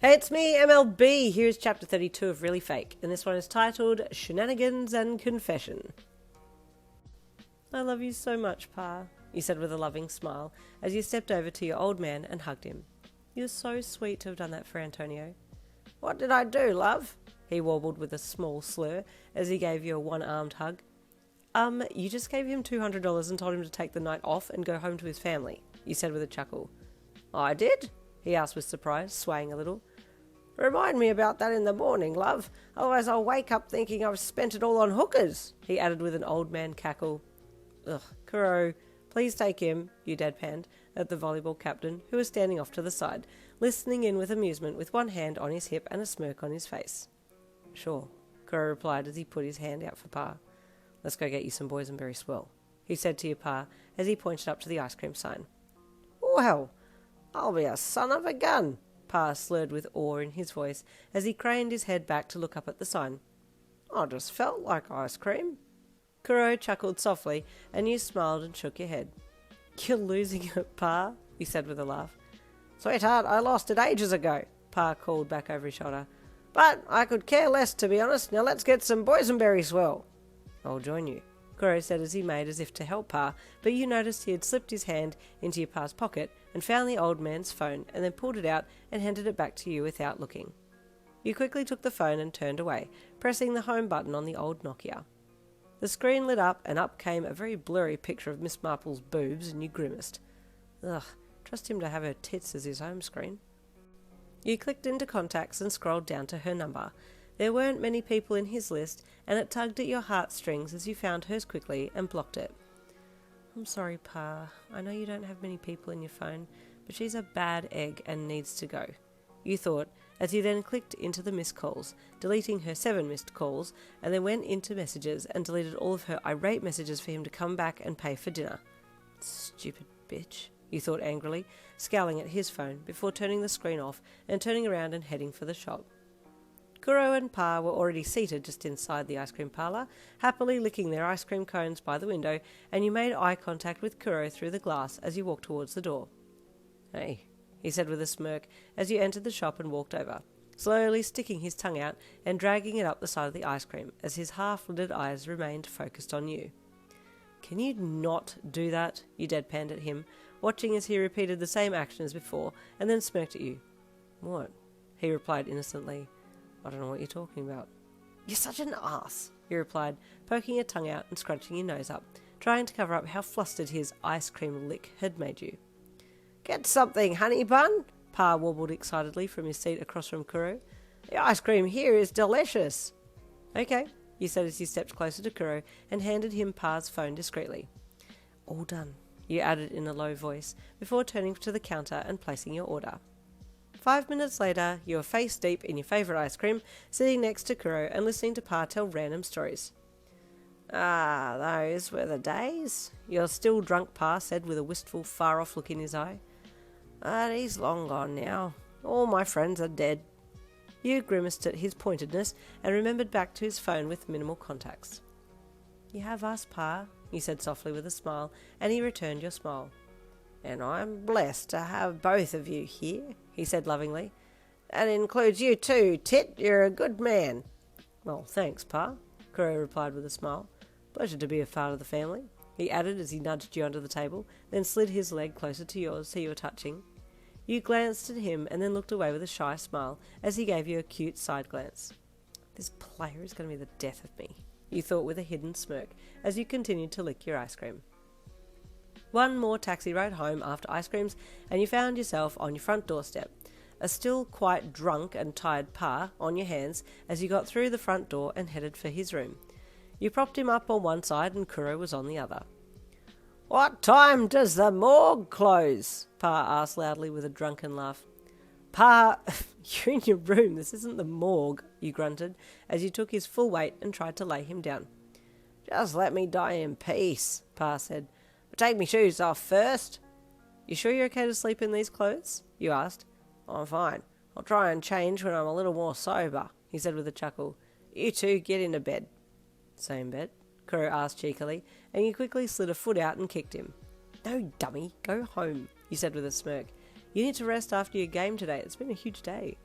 Hey, it's me, MLB. Here's chapter 32 of Really Fake, and this one is titled Shenanigans and Confession. I love you so much, Pa, you said with a loving smile as you stepped over to your old man and hugged him. You're so sweet to have done that for Antonio. What did I do, love? He warbled with a small slur as he gave you a one-armed hug. You just gave him $200 and told him to take the night off and go home to his family, you said with a chuckle. I did? He asked with surprise, swaying a little. Remind me about that in the morning, love. Otherwise I'll wake up thinking I've spent it all on hookers, he added with an old man cackle. Ugh, Kuroo, please take him, you deadpanned at the volleyball captain, who was standing off to the side, listening in with amusement with one hand on his hip and a smirk on his face. Sure, Kuroo replied as he put his hand out for Pa. Let's go get you some boysenberry swirl, he said to your Pa as he pointed up to the ice cream sign. Well, I'll be a son of a gun, Pa slurred with awe in his voice as he craned his head back to look up at the sign. I just felt like ice cream. Kuroo chuckled softly and you smiled and shook your head. You're losing it, Pa, he said with a laugh. Sweetheart, I lost it ages ago, Pa called back over his shoulder. But I could care less, to be honest. Now let's get some boysenberry swirl. I'll join you, Kuroo said as he made as if to help Pa, but you noticed he had slipped his hand into your Pa's pocket and found the old man's phone and then pulled it out and handed it back to you without looking. You quickly took the phone and turned away, pressing the home button on the old Nokia. The screen lit up and up came a very blurry picture of Miss Marple's boobs and you grimaced. Ugh, trust him to have her tits as his home screen. You clicked into contacts and scrolled down to her number. There weren't many people in his list, and it tugged at your heartstrings as you found hers quickly and blocked it. I'm sorry, Pa. I know you don't have many people in your phone, but she's a bad egg and needs to go, you thought, as you then clicked into the missed calls, deleting her 7 missed calls, and then went into messages and deleted all of her irate messages for him to come back and pay for dinner. Stupid bitch, you thought angrily, scowling at his phone before turning the screen off and turning around and heading for the shop. Kuroo and Pa were already seated just inside the ice cream parlour, happily licking their ice cream cones by the window, and you made eye contact with Kuroo through the glass as you walked towards the door. Hey, he said with a smirk as you entered the shop and walked over, slowly sticking his tongue out and dragging it up the side of the ice cream as his half-lidded eyes remained focused on you. Can you not do that? You deadpanned at him, watching as he repeated the same action as before and then smirked at you. What? He replied innocently. I don't know what you're talking about. You're such an ass, he replied, poking your tongue out and scrunching your nose up, trying to cover up how flustered his ice cream lick had made you. Get something, honey bun, Pa warbled excitedly from his seat across from Kuroo. The ice cream here is delicious. Okay, you said as you stepped closer to Kuroo and handed him Pa's phone discreetly. All done, you added in a low voice, before turning to the counter and placing your order. 5 minutes later, you were face deep in your favourite ice cream, sitting next to Kuroo and listening to Pa tell random stories. Ah, those were the days, your still drunk Pa said with a wistful, far-off look in his eye. But he's long gone now. All my friends are dead. You grimaced at his pointedness and remembered back to his phone with minimal contacts. You have us, Pa, you said softly with a smile, and he returned your smile. And I'm blessed to have both of you here, he said lovingly. That includes you too, Tit. You're a good man. Well, thanks, Pa, Kuroo replied with a smile. Pleasure to be a part of the family, he added as he nudged you under the table, then slid his leg closer to yours so you were touching. You glanced at him and then looked away with a shy smile as he gave you a cute side glance. This player is going to be the death of me, you thought with a hidden smirk as you continued to lick your ice cream. One more taxi ride home after ice creams, and you found yourself on your front doorstep, a still quite drunk and tired Pa on your hands as you got through the front door and headed for his room. You propped him up on one side and Kuroo was on the other. What time does the morgue close? Pa asked loudly with a drunken laugh. Pa, you're in your room, this isn't the morgue, you grunted as you took his full weight and tried to lay him down. Just let me die in peace, Pa said. Take me shoes off first. You sure you're okay to sleep in these clothes? You asked. I'm fine. I'll try and change when I'm a little more sober, he said with a chuckle. You two get into bed. Same bed? Kuroo asked cheekily, and you quickly slid a foot out and kicked him. No, dummy, go home, you said with a smirk. You need to rest after your game today. It's been a huge day.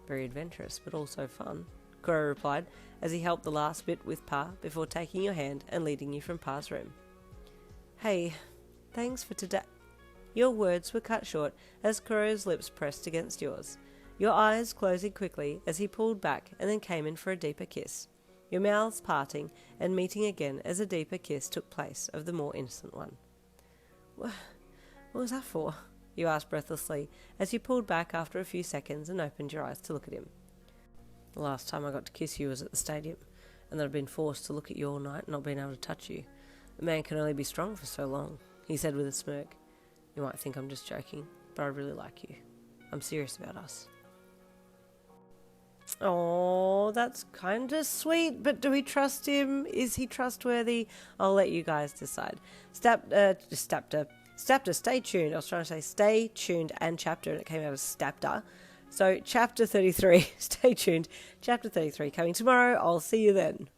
Very adventurous, but also fun, Kuroo replied, as he helped the last bit with Pa before taking your hand and leading you from Pa's room. Hey, thanks for today. Your words were cut short as Kuroo's lips pressed against yours, your eyes closing quickly as he pulled back and then came in for a deeper kiss, your mouths parting and meeting again as a deeper kiss took place of the more innocent one. What was that for? You asked breathlessly as you pulled back after a few seconds and opened your eyes to look at him. The last time I got to kiss you was at the stadium, and that I've been forced to look at you all night and not being able to touch you. A man can only be strong for so long, he said with a smirk. You might think I'm just joking, but I really like you. I'm serious about us. Oh, that's kind of sweet, but do we trust him? Is he trustworthy? I'll let you guys decide. Stay tuned. I was trying to say stay tuned and chapter, and it came out as Stapter. So, chapter 33, stay tuned. Chapter 33 coming tomorrow. I'll see you then.